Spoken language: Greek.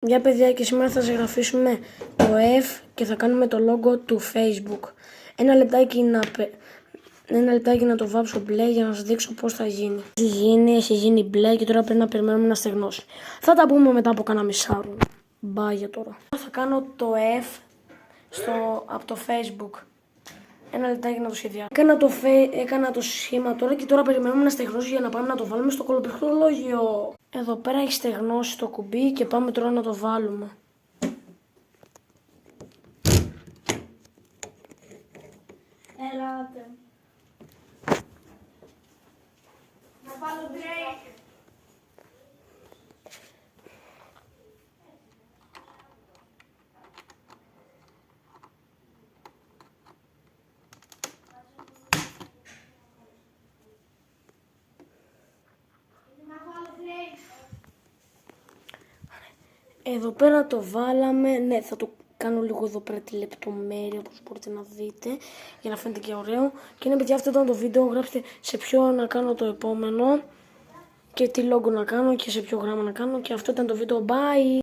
Γεια παιδιά, και σήμερα θα συγγραφήσουμε το F και θα κάνουμε το logo του Facebook. Ένα λεπτάκι να το βάψω μπλε για να σας δείξω πώς θα γίνει. Έχει γίνει μπλε και τώρα πρέπει να περιμένουμε να στεγνώσει. Θα τα πούμε μετά από κάνα μισάωρο. Bye για τώρα. Θα κάνω το F από το Facebook. Ένα λεπτάκι να το σχεδιάσω. Έκανα το σχήμα τώρα και τώρα περιμένουμε να στεγνώσει για να πάμε να το βάλουμε στο κολοπληκτρολόγιο. Εδώ πέρα έχει στεγνώσει το κουμπί και πάμε τώρα να το βάλουμε. Ελάτε. Να βάλω break. Εδώ πέρα το βάλαμε, ναι, θα το κάνω λίγο εδώ πέρα τη λεπτομέρεια όπως μπορείτε να δείτε για να φαίνεται και ωραίο. Και ναι παιδιά, αυτό ήταν το βίντεο, γράψτε σε ποιο να κάνω το επόμενο και τι logo να κάνω και σε ποιο γράμμα να κάνω, και αυτό ήταν το βίντεο, bye!